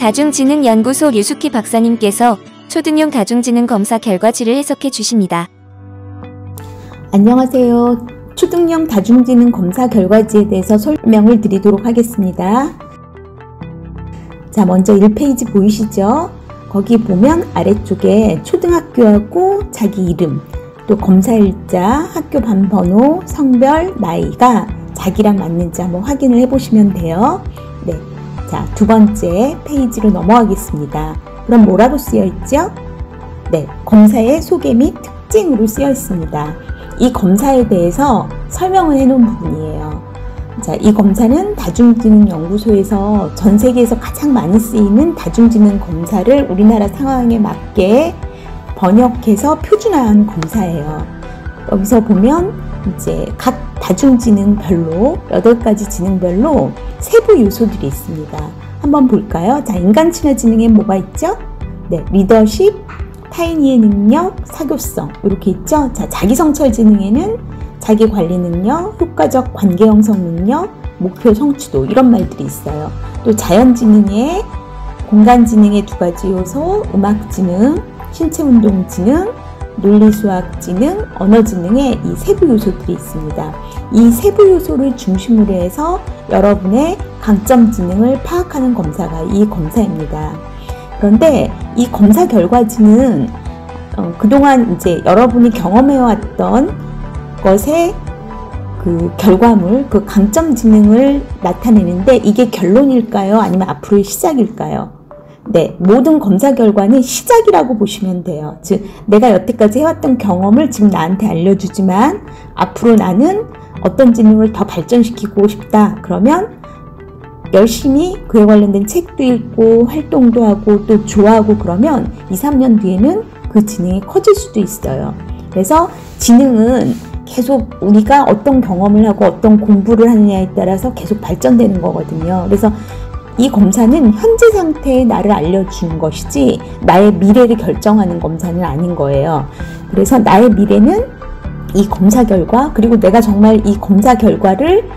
다중지능연구소 류숙희 박사님께서 초등용 다중지능 검사 결과지를 해석해 주십니다. 안녕하세요. 초등용 다중지능 검사 결과지에 대해서 설명을 드리도록 하겠습니다. 자, 먼저 1페이지 보이시죠? 거기 보면 아래쪽에 초등학교하고 자기 이름, 또 검사일자, 학교 반번호, 성별, 나이가 자기랑 맞는지 한번 확인을 해보시면 돼요. 네. 자, 두 번째 페이지로 넘어가겠습니다. 그럼 뭐라고 쓰여 있죠? 네, 검사의 소개 및 특징으로 쓰여 있습니다. 이 검사에 대해서 설명을 해놓은 부분이에요. 자, 이 검사는 다중지능연구소에서 전 세계에서 가장 많이 쓰이는 다중지능 검사를 우리나라 상황에 맞게 번역해서 표준화한 검사예요. 여기서 보면 이제 각 다중지능별로 8가지 지능별로 세부 요소들이 있습니다. 한번 볼까요? 자, 인간 친화 지능에 뭐가 있죠? 네, 리더십, 타인 이해 능력, 사교성 이렇게 있죠. 자, 자기 성찰 지능에는 자기 관리 능력, 효과적 관계 형성 능력, 목표 성취도 이런 말들이 있어요. 또 자연 지능에 공간 지능의 2가지 요소, 음악 지능, 신체 운동 지능, 논리 수학 지능, 언어 지능의 이 세부 요소들이 있습니다. 이 세부 요소를 중심으로 해서 여러분의 강점 지능을 파악하는 검사가 이 검사입니다. 그런데 이 검사 결과지는 그동안 이제 여러분이 경험해왔던 것의 그 결과물, 그 강점 지능을 나타내는데 이게 결론일까요? 아니면 앞으로의 시작일까요? 네, 모든 검사 결과는 시작이라고 보시면 돼요. 즉, 내가 여태까지 해왔던 경험을 지금 나한테 알려주지만 앞으로 나는 어떤 지능을 더 발전시키고 싶다. 그러면 열심히 그에 관련된 책도 읽고 활동도 하고 또 좋아하고 그러면 2, 3년 뒤에는 그 지능이 커질 수도 있어요. 그래서 지능은 계속 우리가 어떤 경험을 하고 어떤 공부를 하느냐에 따라서 계속 발전되는 거거든요. 그래서 이 검사는 현재 상태의 나를 알려주는 것이지 나의 미래를 결정하는 검사는 아닌 거예요. 그래서 나의 미래는 이 검사 결과, 그리고 내가 정말 이 검사 결과를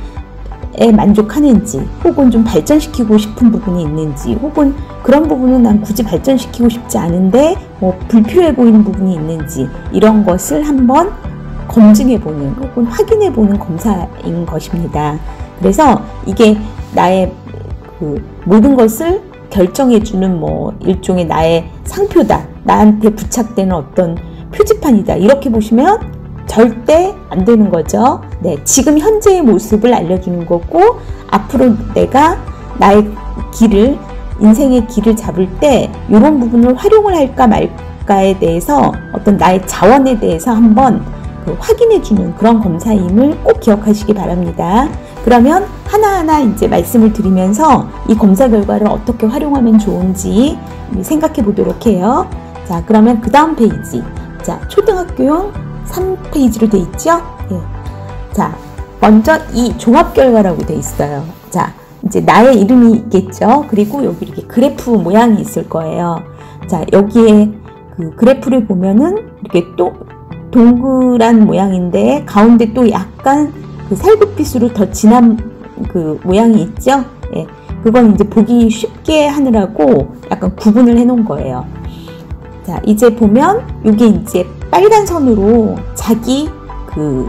만족하는지, 혹은 좀 발전시키고 싶은 부분이 있는지, 혹은 그런 부분은 난 굳이 발전시키고 싶지 않은데 뭐 불필요해 보이는 부분이 있는지, 이런 것을 한번 검증해보는 혹은 확인해보는 검사인 것입니다. 그래서 이게 나의 그 모든 것을 결정해주는 뭐 일종의 나의 상표다, 나한테 부착되는 어떤 표지판이다, 이렇게 보시면 절대 안 되는 거죠. 네, 지금 현재의 모습을 알려주는 거고, 앞으로 내가 나의 길을, 인생의 길을 잡을 때 이런 부분을 활용을 할까 말까에 대해서 어떤 나의 자원에 대해서 한번 확인해주는 그런 검사임을 꼭 기억하시기 바랍니다. 그러면 하나하나 이제 말씀을 드리면서 이 검사 결과를 어떻게 활용하면 좋은지 생각해 보도록 해요. 자, 그러면 그 다음 페이지. 자, 초등학교용 3페이지로 돼 있죠? 예. 자, 먼저 이 종합 결과라고 돼 있어요. 자, 이제 나의 이름이 있겠죠? 그리고 여기 이렇게 그래프 모양이 있을 거예요. 자, 여기에 그 그래프를 보면은 이렇게 또 동그란 모양인데 가운데 또 약간 그 살구빛으로 더 진한 그 모양이 있죠? 예. 그건 이제 보기 쉽게 하느라고 약간 구분을 해 놓은 거예요. 자, 이제 보면 이게 이제 빨간 선으로 자기 그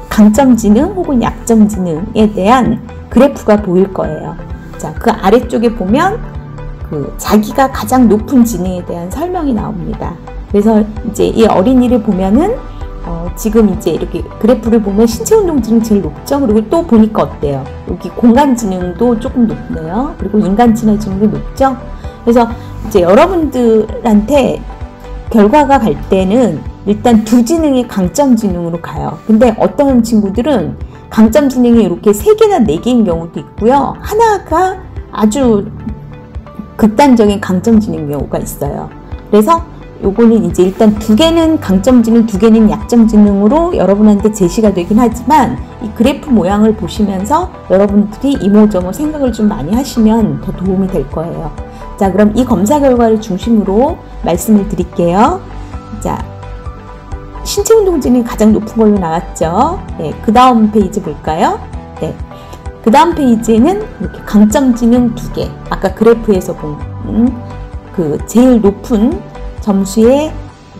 강점 지능 혹은 약점 지능에 대한 그래프가 보일 거예요. 자, 그 아래쪽에 보면 그 자기가 가장 높은 지능에 대한 설명이 나옵니다. 그래서 이제 이 어린이를 보면은 지금 이제 이렇게 그래프를 보면 신체 운동 지능 제일 높죠. 그리고 또 보니까 어때요? 여기 공간 지능도 조금 높네요. 그리고 인간 친화 지능도 높죠. 그래서 이제 여러분들한테 결과가 갈 때는 일단 두 지능이 강점 지능으로 가요. 근데 어떤 친구들은 강점 지능이 이렇게 3개나 4개인 경우도 있고요. 하나가 아주 극단적인 강점 지능 경우가 있어요. 그래서 요거는 이제 일단 2개는 강점 지능, 2개는 약점 지능으로 여러분한테 제시가 되긴 하지만 이 그래프 모양을 보시면서 여러분들이 이모저모 생각을 좀 많이 하시면 더 도움이 될 거예요. 자, 그럼 이 검사 결과를 중심으로 말씀을 드릴게요. 자, 신체 운동 지능이 가장 높은 걸로 나왔죠. 네, 그 다음 페이지 볼까요? 네. 그 다음 페이지에는 이렇게 강점 지능 2개, 아까 그래프에서 본 그 제일 높은 점수의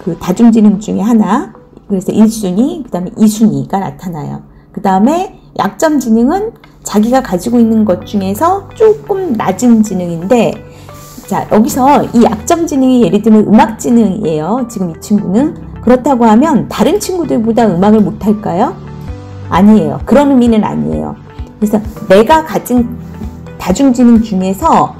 그 다중지능 중에 하나, 그래서 1순위, 그 다음에 2순위가 나타나요. 그 다음에 약점 지능은 자기가 가지고 있는 것 중에서 조금 낮은 지능인데, 자, 여기서 이 약점 지능이 예를 들면 음악 지능이에요. 지금 이 친구는. 그렇다고 하면 다른 친구들보다 음악을 못할까요? 아니에요. 그런 의미는 아니에요. 그래서 내가 가진 다중지능 중에서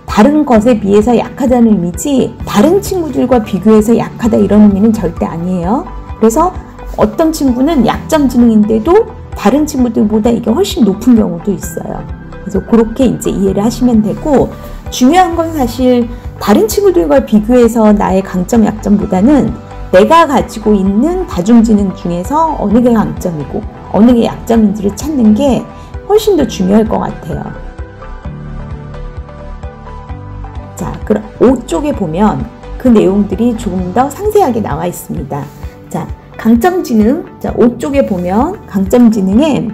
다른 것에 비해서 약하다는 의미지, 다른 친구들과 비교해서 약하다 이런 의미는 절대 아니에요. 그래서 어떤 친구는 약점 지능인데도 다른 친구들보다 이게 훨씬 높은 경우도 있어요. 그래서 그렇게 이제 이해를 하시면 되고, 중요한 건 사실 다른 친구들과 비교해서 나의 강점, 약점보다는 내가 가지고 있는 다중지능 중에서 어느 게 강점이고 어느 게 약점인지를 찾는 게 훨씬 더 중요할 것 같아요. 자, 그럼 5쪽에 보면 그 내용들이 조금 더 상세하게 나와 있습니다. 자, 강점지능. 자, 5쪽에 보면 강점지능에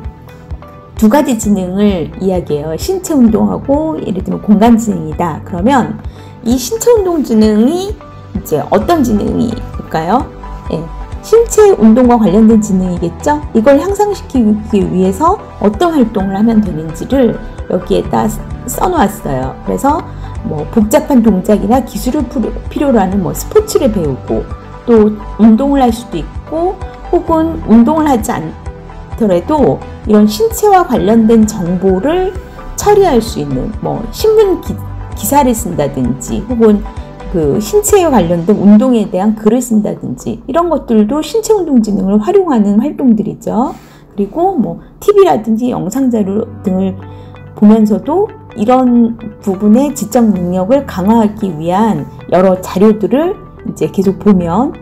두 가지 지능을 이야기해요. 신체운동하고 예를 들면 공간지능이다. 그러면 이 신체운동 지능이 이제 어떤 지능일까요? 예, 신체운동과 관련된 지능이겠죠? 이걸 향상시키기 위해서 어떤 활동을 하면 되는지를 여기에다 써놓았어요. 그래서 뭐 복잡한 동작이나 기술을 필요로 하는 뭐 스포츠를 배우고, 또 운동을 할 수도 있고, 혹은 운동을 하지 않더라도 이런 신체와 관련된 정보를 처리할 수 있는 뭐 신문 기사를 쓴다든지, 혹은 그 신체에 관련된 운동에 대한 글을 쓴다든지, 이런 것들도 신체운동지능을 활용하는 활동들이죠. 그리고 뭐 TV라든지 영상자료 등을 보면서도 이런 부분의 지적 능력을 강화하기 위한 여러 자료들을 이제 계속 보면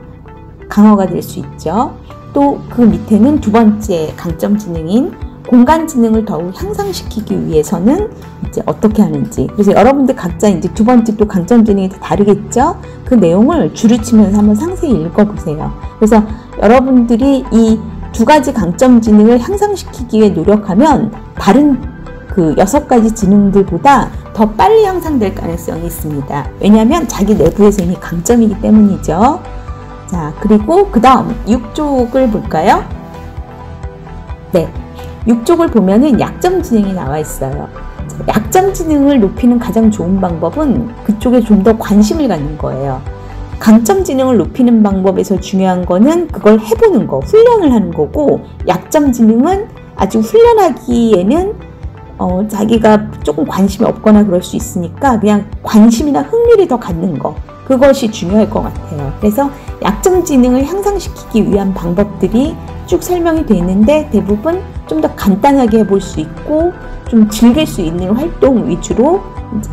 강화가 될 수 있죠. 또 그 밑에는 두 번째 강점 지능인 공간 지능을 더욱 향상시키기 위해서는 이제 어떻게 하는지. 그래서 여러분들 각자 이제 두 번째 또 강점 지능이 다르겠죠? 그 내용을 줄을 치면서 한번 상세히 읽어보세요. 그래서 여러분들이 이 두 가지 강점 지능을 향상시키기 위해 노력하면 다른 그 6가지 지능들보다 더 빨리 향상될 가능성이 있습니다. 왜냐하면 자기 내부에서 이미 강점이기 때문이죠. 자, 그리고 그 다음 6쪽을 볼까요? 네, 6쪽을 보면은 약점 지능이 나와 있어요. 자, 약점 지능을 높이는 가장 좋은 방법은 그쪽에 좀 더 관심을 갖는 거예요. 강점 지능을 높이는 방법에서 중요한 거는 그걸 해보는 거, 훈련을 하는 거고, 약점 지능은 아직 훈련하기에는 자기가 조금 관심이 없거나 그럴 수 있으니까 그냥 관심이나 흥미를 더 갖는 거, 그것이 중요할 것 같아요. 그래서 약점 지능을 향상시키기 위한 방법들이 쭉 설명이 되어 있는데, 대부분 좀 더 간단하게 해볼 수 있고 좀 즐길 수 있는 활동 위주로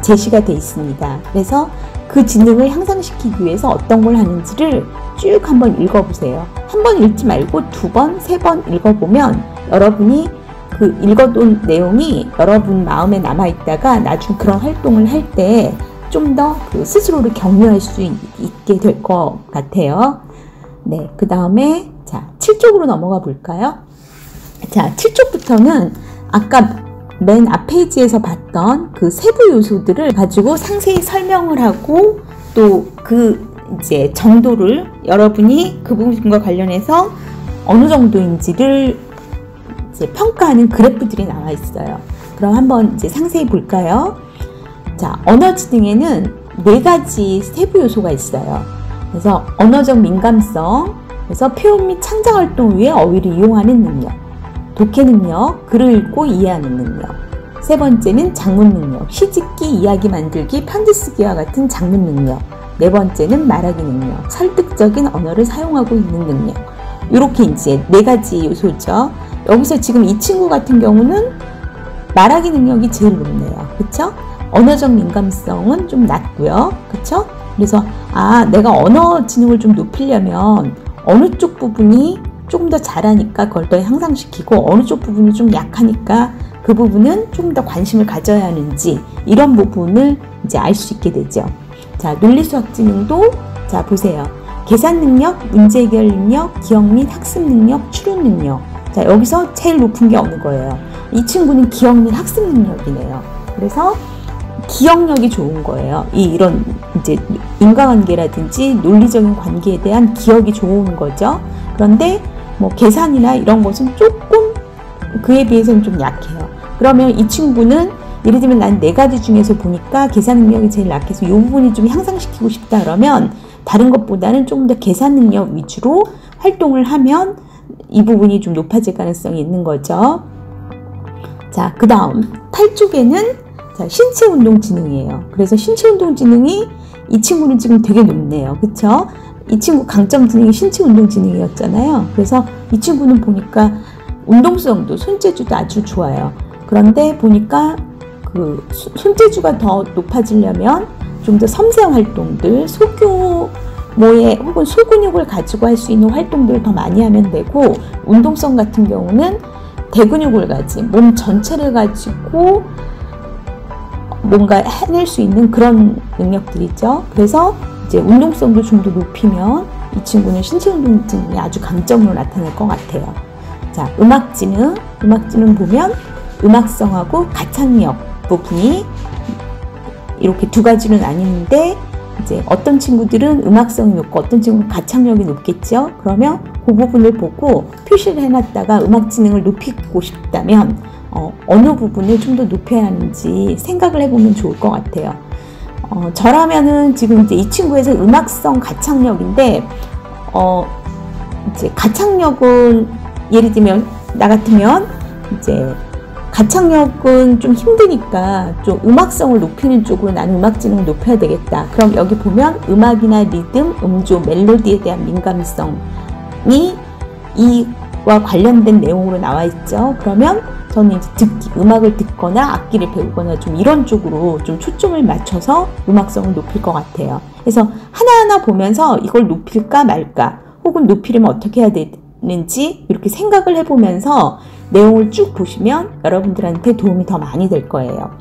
제시가 되어 있습니다. 그래서 그 지능을 향상시키기 위해서 어떤 걸 하는지를 쭉 한번 읽어보세요. 한 번 읽지 말고 2번, 3번 읽어보면 여러분이 그 읽어둔 내용이 여러분 마음에 남아있다가 나중 그런 활동을 할 때 좀 더 그 스스로를 격려할 수 있게 될 것 같아요. 네, 그 다음에 자, 7쪽으로 넘어가 볼까요? 자, 7쪽부터는 아까 맨 앞 페이지에서 봤던 그 세부 요소들을 가지고 상세히 설명을 하고, 또 그 이제 정도를 여러분이 그 부분과 관련해서 어느 정도인지를 이제 평가하는 그래프들이 나와 있어요. 그럼 한번 이제 상세히 볼까요? 자, 언어 지능에는 4가지 세부 요소가 있어요. 그래서 언어적 민감성, 그래서 표현 및 창작 활동 위해 어휘를 이용하는 능력, 독해 능력, 글을 읽고 이해하는 능력. 세 번째는 작문 능력, 시집기, 이야기 만들기, 편지 쓰기와 같은 작문 능력. 네 번째는 말하기 능력, 설득적인 언어를 사용하고 있는 능력. 이렇게 이제 4가지 요소죠. 여기서 지금 이 친구 같은 경우는 말하기 능력이 제일 높네요. 그쵸? 언어적 민감성은 좀 낮고요. 그쵸? 그래서 내가 언어 지능을 좀 높이려면 어느 쪽 부분이 조금 더 잘하니까 그걸 더 향상시키고, 어느 쪽 부분이 좀 약하니까 그 부분은 조금 더 관심을 가져야 하는지, 이런 부분을 이제 알 수 있게 되죠. 자, 논리수학 지능도 자, 보세요. 계산 능력, 문제 해결 능력, 기억 및 학습 능력, 추론 능력. 자, 여기서 제일 높은 게 어느 거예요? 이 친구는 기억 및 학습 능력이네요. 그래서 기억력이 좋은 거예요. 이런 이제 인과관계라든지 논리적인 관계에 대한 기억이 좋은 거죠. 그런데 뭐 계산이나 이런 것은 조금 그에 비해서는 좀 약해요. 그러면 이 친구는 예를 들면 난 4가지 중에서 보니까 계산 능력이 제일 약해서 이 부분이 좀 향상시키고 싶다 그러면 다른 것보다는 조금 더 계산 능력 위주로 활동을 하면 이 부분이 좀 높아질 가능성이 있는 거죠. 자, 그 다음 8쪽에는 신체운동지능이에요. 그래서 신체운동지능이 이 친구는 지금 되게 높네요. 그쵸? 이 친구 강점지능이 신체운동지능이었잖아요. 그래서 이 친구는 보니까 운동성도 손재주도 아주 좋아요. 그런데 보니까 그 손재주가 더 높아지려면 좀 더 섬세한 활동들, 소규모의 혹은 소근육을 가지고 할 수 있는 활동들을 더 많이 하면 되고, 운동성 같은 경우는 대근육을 가진 몸 전체를 가지고 뭔가 해낼 수 있는 그런 능력들이죠. 그래서 이제 운동성도 좀 더 높이면 이 친구는 신체운동지능이 아주 강점으로 나타날 것 같아요. 자, 음악지능 보면 음악성하고 가창력 부분이 이렇게 2가지로 나뉘는데, 이제 어떤 친구들은 음악성이 높고 어떤 친구는 가창력이 높겠죠. 그러면 그 부분을 보고 표시를 해놨다가 음악지능을 높이고 싶다면 어느 부분을 좀 더 높여야 하는지 생각을 해보면 좋을 것 같아요. 저라면은 지금 이제 이 친구에서 음악성 가창력인데, 이제 가창력은 예를 들면 나 같으면 이제 가창력은 좀 힘드니까 좀 음악성을 높이는 쪽으로 나는 음악지능을 높여야 되겠다. 그럼 여기 보면 음악이나 리듬, 음조, 멜로디에 대한 민감성이 이와 관련된 내용으로 나와 있죠. 그러면 저는 이제 음악을 듣거나 악기를 배우거나 좀 이런 쪽으로 좀 초점을 맞춰서 음악성을 높일 것 같아요. 그래서 하나하나 보면서 이걸 높일까 말까, 혹은 높이려면 어떻게 해야 되는지 이렇게 생각을 해보면서 내용을 쭉 보시면 여러분들한테 도움이 더 많이 될 거예요.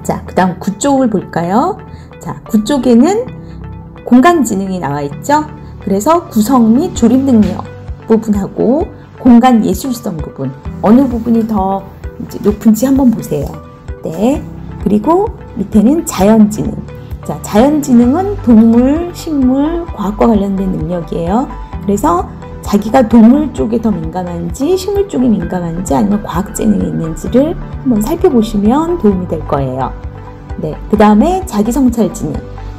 자, 그 다음 9쪽을 볼까요? 자, 9쪽에는 공간지능이 나와 있죠. 그래서 구성 및 조립 능력 부분하고 공간 예술성 부분, 어느 부분이 더 이제 높은지 한번 보세요. 네. 그리고 밑에는 자연지능. 자, 자연지능은 동물, 식물, 과학과 관련된 능력이에요. 그래서 자기가 동물 쪽에 더 민감한지 식물 쪽에 민감한지 아니면 과학 재능이 있는지를 한번 살펴보시면 도움이 될 거예요. 네, 그 다음에 자기성찰지능.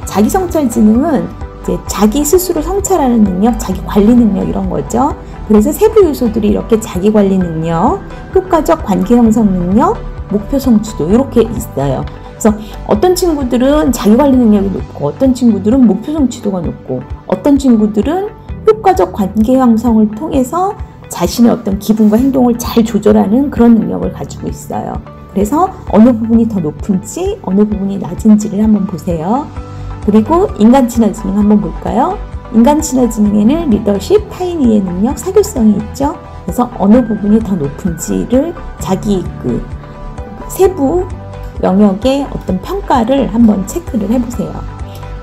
자기성찰지능은 이제 자기 스스로 성찰하는 능력, 자기 관리 능력 이런 거죠. 그래서 세부 요소들이 이렇게 자기 관리 능력, 효과적 관계 형성 능력, 목표 성취도 이렇게 있어요. 그래서 어떤 친구들은 자기 관리 능력이 높고 어떤 친구들은 목표 성취도가 높고 어떤 친구들은 효과적 관계 형성을 통해서 자신의 어떤 기분과 행동을 잘 조절하는 그런 능력을 가지고 있어요. 그래서 어느 부분이 더 높은지 어느 부분이 낮은지를 한번 보세요. 그리고 인간친화지능 한번 볼까요? 인간친화지능에는 리더십, 타인 이해 능력, 사교성이 있죠. 그래서 어느 부분이 더 높은지를 자기 그 세부 영역의 어떤 평가를 한번 체크를 해보세요.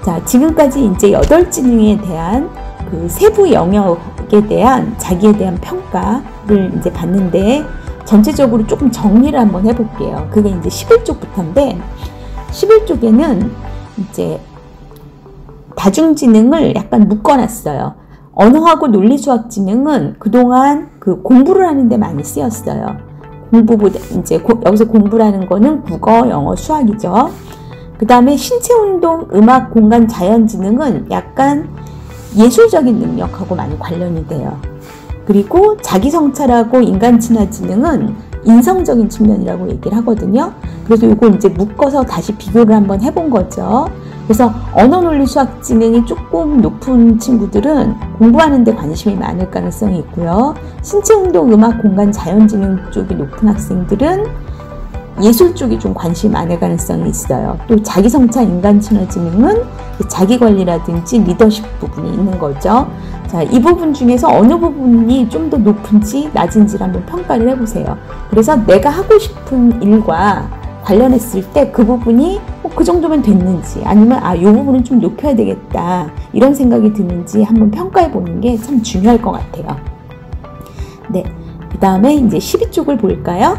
자, 지금까지 이제 8지능에 대한 그 세부 영역에 대한 자기에 대한 평가를 이제 봤는데, 전체적으로 조금 정리를 한번 해볼게요. 그게 이제 11쪽부터인데, 11쪽에는 이제 다중지능을 약간 묶어놨어요. 언어하고 논리수학지능은 그동안 그 공부를 하는데 많이 쓰였어요. 공부보다 이제 여기서 공부라는 거는 국어, 영어, 수학이죠. 그 다음에 신체운동, 음악, 공간, 자연지능은 약간 예술적인 능력하고 많이 관련이 돼요. 그리고 자기성찰하고 인간친화지능은 인성적인 측면이라고 얘기를 하거든요. 그래서 이거 이제 묶어서 다시 비교를 한번 해본 거죠. 그래서 언어논리수학지능이 조금 높은 친구들은 공부하는 데 관심이 많을 가능성이 있고요. 신체운동, 음악, 공간, 자연지능 쪽이 높은 학생들은 예술 쪽이 좀 관심이 많을 가능성이 있어요. 또 자기성찰, 인간친화지능은 자기관리라든지 리더십 부분이 있는 거죠. 자, 이 부분 중에서 어느 부분이 좀 더 높은지 낮은지를 한번 평가를 해보세요. 그래서 내가 하고 싶은 일과 관련했을 때 그 부분이 그 정도면 됐는지, 아니면 이 부분은 좀 높여야 되겠다 이런 생각이 드는지 한번 평가해 보는 게 참 중요할 것 같아요. 네, 그 다음에 이제 12쪽을 볼까요?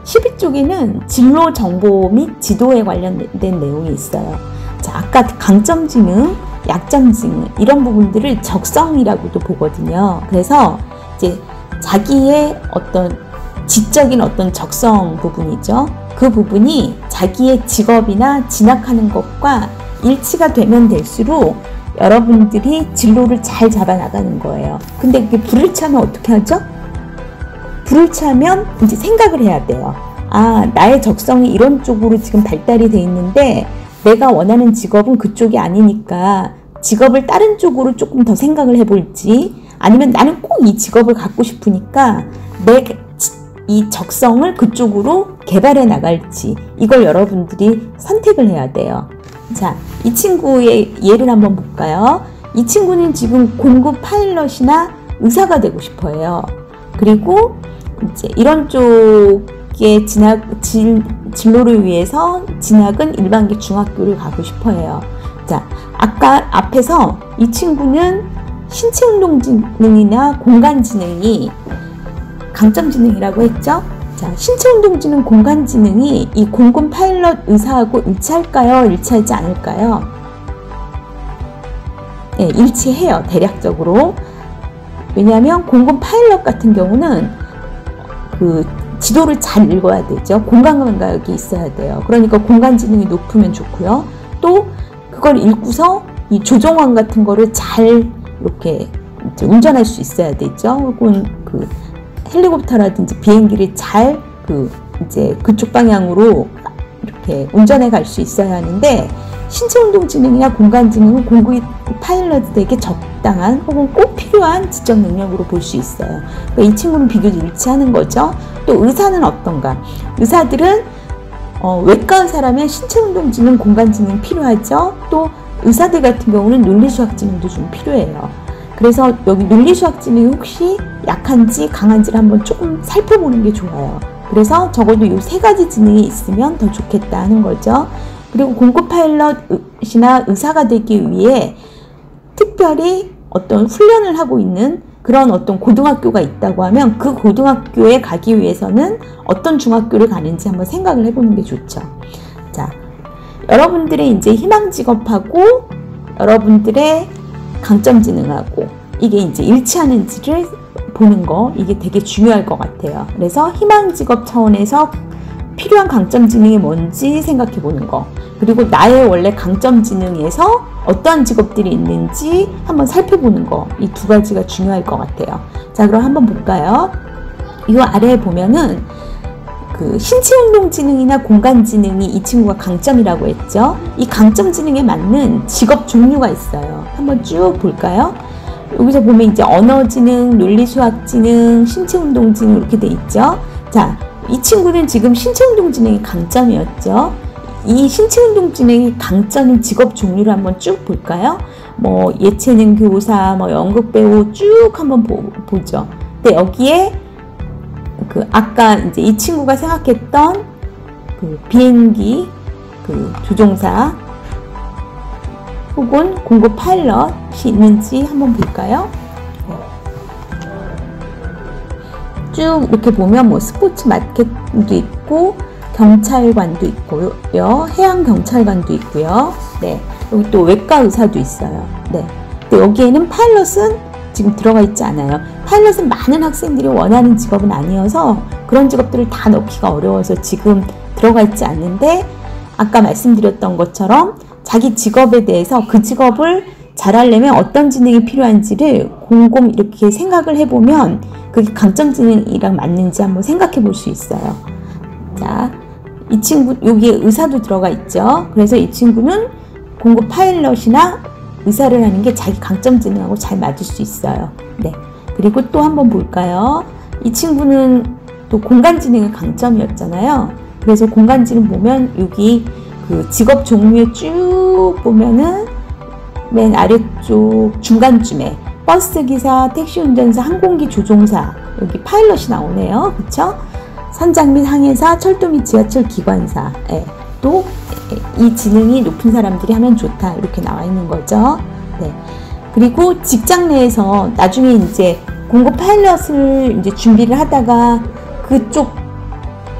12쪽에는 진로 정보 및 지도에 관련된 내용이 있어요. 자, 아까 강점 지능, 약점 지능 이런 부분들을 적성이라고도 보거든요. 그래서 이제 자기의 어떤 지적인 어떤 적성 부분이죠. 그 부분이 자기의 직업이나 진학하는 것과 일치가 되면 될수록 여러분들이 진로를 잘 잡아 나가는 거예요. 근데 그게 불을 차면 어떻게 하죠? 불을 차면 이제 생각을 해야 돼요. 아, 나의 적성이 이런 쪽으로 지금 발달이 돼 있는데 내가 원하는 직업은 그쪽이 아니니까 직업을 다른 쪽으로 조금 더 생각을 해볼지, 아니면 나는 꼭 이 직업을 갖고 싶으니까 이 적성을 그쪽으로 개발해 나갈지, 이걸 여러분들이 선택을 해야 돼요. 자, 이 친구의 예를 한번 볼까요? 이 친구는 지금 공급 파일럿이나 의사가 되고 싶어요. 그리고 이제 이런 쪽의 진로를 위해서 진학은 일반계 중학교를 가고 싶어요. 자, 아까 앞에서 이 친구는 신체운동지능이나 공간지능이 강점지능이라고 했죠? 자, 신체운동지능 공간지능이 이 공군 파일럿 의사하고 일치할까요? 일치하지 않을까요? 네, 일치해요. 대략적으로. 왜냐하면 공군 파일럿 같은 경우는 그 지도를 잘 읽어야 되죠. 공간 감각이 있어야 돼요. 그러니까 공간지능이 높으면 좋고요. 또 그걸 읽고서 이 조종원 같은 거를 잘 이렇게 운전할 수 있어야 되죠. 혹은 그 헬리콥터라든지 비행기를 잘 이제 그쪽 방향으로 이렇게 운전해 갈 수 있어야 하는데, 신체운동지능이나 공간지능은 공군 파일럿에게 적당한 혹은 꼭 필요한 지적 능력으로 볼 수 있어요. 그러니까 이 친구는 비교적 일치하는 거죠. 또 의사는 어떤가? 의사들은 외과 의사라면 신체운동지능, 공간지능 필요하죠. 또 의사들 같은 경우는 논리수학지능도 좀 필요해요. 그래서 여기 논리수학지능이 혹시 약한지 강한지를 한번 조금 살펴보는 게 좋아요. 그래서 적어도 이 세 가지 지능이 있으면 더 좋겠다 하는 거죠. 그리고 공급 파일럿이나 의사가 되기 위해 특별히 어떤 훈련을 하고 있는 그런 어떤 고등학교가 있다고 하면 그 고등학교에 가기 위해서는 어떤 중학교를 가는지 한번 생각을 해보는 게 좋죠. 자, 여러분들의 이제 희망 직업하고 여러분들의 강점 지능하고 이게 이제 일치하는지를 보는 거, 이게 되게 중요할 것 같아요. 그래서 희망 직업 차원에서 필요한 강점 지능이 뭔지 생각해 보는 거, 그리고 나의 원래 강점 지능에서 어떠한 직업들이 있는지 한번 살펴보는 거, 이 두 가지가 중요할 것 같아요. 자, 그럼 한번 볼까요? 이 아래에 보면은 그 신체운동지능이나 공간지능이 이 친구가 강점이라고 했죠. 이 강점지능에 맞는 직업 종류가 있어요. 한번 쭉 볼까요? 여기서 보면 이제 언어지능, 논리수학지능, 신체운동지능 이렇게 돼 있죠. 자, 이 친구는 지금 신체운동지능이 강점이었죠. 이 신체운동지능이 강점인 직업 종류를 한번 쭉 볼까요? 뭐 예체능 교사, 뭐 연극배우 쭉 한번 보죠. 근데 여기에 그 아까 이제 이 친구가 생각했던 그 비행기 그 조종사 혹은 공급 파일럿이 있는지 한번 볼까요? 쭉 이렇게 보면 뭐 스포츠 마케팅도 있고 경찰관도 있고요, 해양 경찰관도 있고요. 네, 여기 또 외과 의사도 있어요. 네, 근데 여기에는 파일럿은 지금 들어가 있지 않아요. 파일럿은 많은 학생들이 원하는 직업은 아니어서 그런 직업들을 다 넣기가 어려워서 지금 들어가 있지 않는데, 아까 말씀드렸던 것처럼 자기 직업에 대해서 그 직업을 잘하려면 어떤 지능이 필요한지를 곰곰 이렇게 생각을 해보면 그게 강점 지능이랑 맞는지 한번 생각해 볼 수 있어요. 자, 이 친구 여기에 의사도 들어가 있죠. 그래서 이 친구는 공급 파일럿이나 의사를 하는 게 자기 강점 지능하고 잘 맞을 수 있어요. 네. 그리고 또 한번 볼까요? 이 친구는 또 공간 지능의 강점이었잖아요. 그래서 공간 지능 보면 여기 그 직업 종류에 쭉 보면은 맨 아래쪽 중간쯤에 버스 기사, 택시 운전사, 항공기 조종사, 여기 파일럿이 나오네요. 그쵸? 선장 및 항해사, 철도 및 지하철 기관사. 예. 또 이 지능이 높은 사람들이 하면 좋다, 이렇게 나와 있는 거죠. 네. 그리고 직장 내에서 나중에 이제 공급 파일럿을 이제 준비를 하다가 그쪽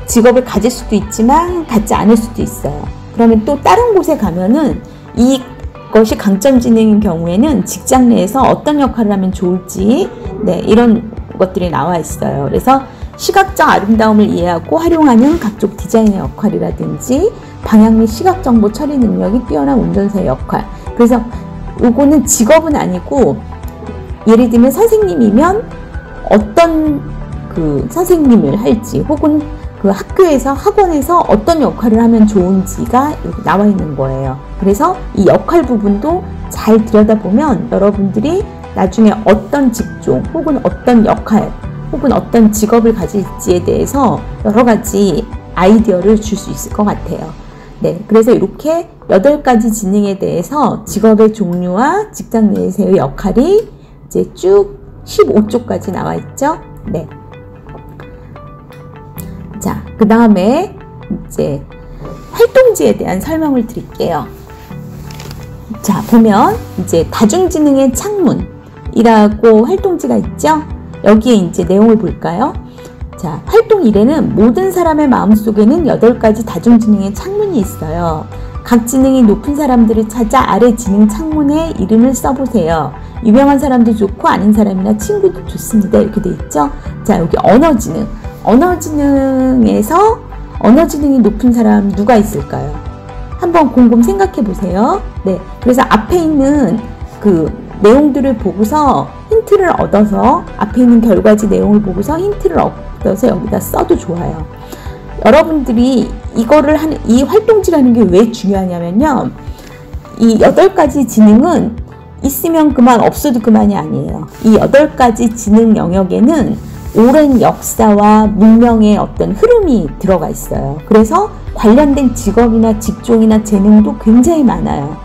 직업을 가질 수도 있지만 갖지 않을 수도 있어요. 그러면 또 다른 곳에 가면은 이것이 강점 지능인 경우에는 직장 내에서 어떤 역할을 하면 좋을지 네, 이런 것들이 나와 있어요. 그래서 시각적 아름다움을 이해하고 활용하는 각종 디자인의 역할이라든지 방향 및 시각 정보 처리 능력이 뛰어난 운전사의 역할. 그래서 이거는 직업은 아니고 예를 들면 선생님이면 어떤 그 선생님을 할지 혹은 그 학교에서 학원에서 어떤 역할을 하면 좋은지가 이렇게 나와 있는 거예요. 그래서 이 역할 부분도 잘 들여다보면 여러분들이 나중에 어떤 직종 혹은 어떤 역할 혹은 어떤 직업을 가질지에 대해서 여러 가지 아이디어를 줄 수 있을 것 같아요. 네, 그래서 이렇게 8가지 지능에 대해서 직업의 종류와 직장 내에서의 역할이 이제 쭉 15쪽까지 나와 있죠. 네. 자, 그 다음에 이제 활동지에 대한 설명을 드릴게요. 자, 보면 이제 다중지능의 창문이라고 활동지가 있죠. 여기에 이제 내용을 볼까요? 자, 활동 1에는 모든 사람의 마음속에는 8가지 다중지능의 창문이 있어요. 각 지능이 높은 사람들을 찾아 아래 지능 창문에 이름을 써보세요. 유명한 사람도 좋고 아는 사람이나 친구도 좋습니다. 이렇게 돼 있죠. 자, 여기 언어지능. 언어지능에서 언어지능이 높은 사람 누가 있을까요? 한번 곰곰 생각해 보세요. 네, 그래서 앞에 있는 그 내용들을 보고서 힌트를 얻어서 앞에 있는 결과지 내용을 보고서 힌트를 얻어서 여기다 써도 좋아요. 여러분들이 이거를 하는 이 활동지라는 게 왜 중요하냐면요. 이 8가지 지능은 있으면 그만 없어도 그만이 아니에요. 이 8가지 지능 영역에는 오랜 역사와 문명의 어떤 흐름이 들어가 있어요. 그래서 관련된 직업이나 직종이나 재능도 굉장히 많아요.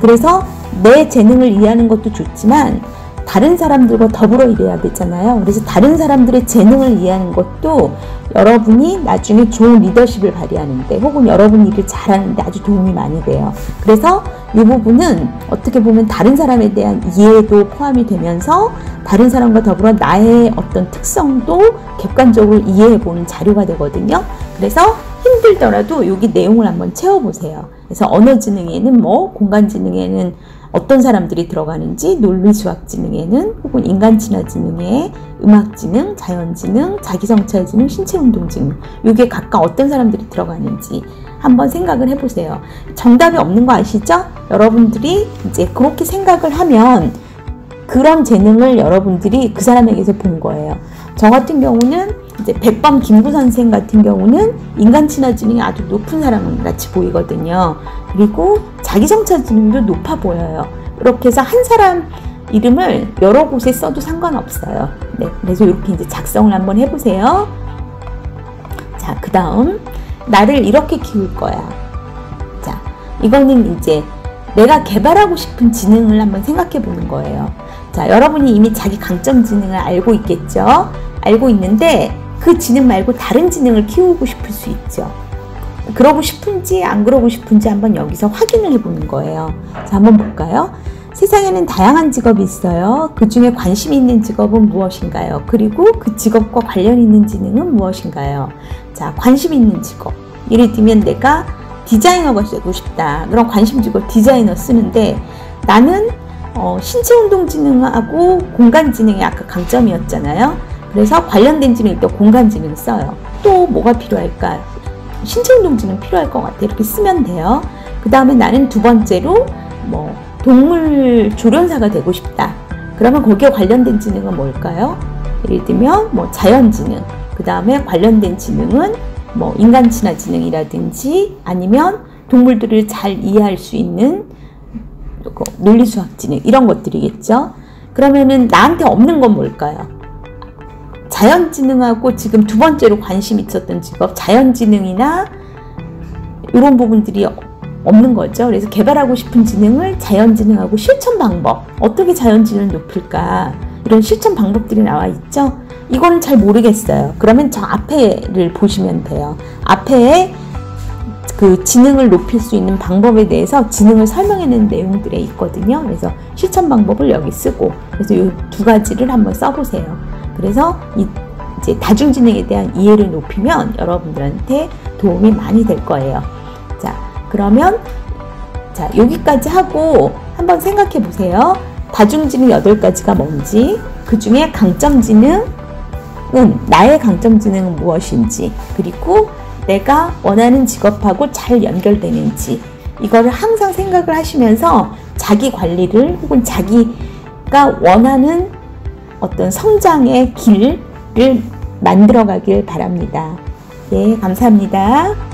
그래서 내 재능을 이해하는 것도 좋지만 다른 사람들과 더불어 일해야 되잖아요. 그래서 다른 사람들의 재능을 이해하는 것도 여러분이 나중에 좋은 리더십을 발휘하는데 혹은 여러분 일을 잘하는데 아주 도움이 많이 돼요. 그래서 이 부분은 어떻게 보면 다른 사람에 대한 이해도 포함이 되면서 다른 사람과 더불어 나의 어떤 특성도 객관적으로 이해해보는 자료가 되거든요. 그래서 힘들더라도 여기 내용을 한번 채워보세요. 그래서 언어지능에는 뭐, 공간지능에는 어떤 사람들이 들어가는지, 논리수학지능에는 혹은 인간친화지능에 음악지능, 자연지능, 자기성찰지능, 신체운동지능 이게 각각 어떤 사람들이 들어가는지 한번 생각을 해보세요. 정답이 없는 거 아시죠? 여러분들이 이제 그렇게 생각을 하면 그런 재능을 여러분들이 그 사람에게서 본 거예요. 저 같은 경우는 이제 백범 김구 선생 같은 경우는 인간친화지능이 아주 높은 사람 같이 보이거든요. 그리고 자기성찰지능도 높아 보여요. 이렇게 해서 한 사람 이름을 여러 곳에 써도 상관없어요. 네, 그래서 이렇게 이제 작성을 한번 해보세요. 자, 그 다음 나를 이렇게 키울 거야. 자, 이거는 이제 내가 개발하고 싶은 지능을 한번 생각해 보는 거예요. 자, 여러분이 이미 자기 강점 지능을 알고 있겠죠? 알고 있는데 그 지능 말고 다른 지능을 키우고 싶을 수 있죠. 그러고 싶은지 안 그러고 싶은지 한번 여기서 확인을 해보는 거예요. 자, 한번 볼까요? 세상에는 다양한 직업이 있어요. 그 중에 관심 있는 직업은 무엇인가요? 그리고 그 직업과 관련 있는 지능은 무엇인가요? 자, 관심 있는 직업. 예를 들면 내가 디자이너가 되고 싶다. 그럼 관심 직업 디자이너 쓰는데 나는 신체운동지능하고 공간지능이 아까 강점이었잖아요. 그래서 관련된 지능 또 공간지능 써요. 또 뭐가 필요할까? 신체운동지능 필요할 것 같아. 이렇게 쓰면 돼요. 그 다음에 나는 두 번째로 뭐 동물 조련사가 되고 싶다. 그러면 거기에 관련된 지능은 뭘까요? 예를 들면 뭐 자연지능. 그 다음에 관련된 지능은 뭐 인간친화지능이라든지 아니면 동물들을 잘 이해할 수 있는 논리수학지능 이런 것들이겠죠. 그러면은 나한테 없는 건 뭘까요? 자연지능하고 지금 두 번째로 관심 있었던 직업 자연지능이나 이런 부분들이 없는 거죠. 그래서 개발하고 싶은 지능을 자연지능하고 실천 방법 어떻게 자연지능을 높일까 이런 실천 방법들이 나와 있죠. 이거는 잘 모르겠어요. 그러면 저 앞에를 보시면 돼요. 앞에 그 지능을 높일 수 있는 방법에 대해서 지능을 설명해낸 내용들이 있거든요. 그래서 실천 방법을 여기 쓰고 그래서 이 두 가지를 한번 써보세요. 그래서 이 이제 다중지능에 대한 이해를 높이면 여러분들한테 도움이 많이 될 거예요. 자, 그러면 여기까지 하고 한번 생각해 보세요. 다중지능 8가지가 뭔지, 그 중에 강점지능은, 나의 강점지능은 무엇인지, 그리고 내가 원하는 직업하고 잘 연결되는지, 이거를 항상 생각을 하시면서 자기 관리를 혹은 자기가 원하는 어떤 성장의 길을 만들어 가길 바랍니다. 예, 감사합니다.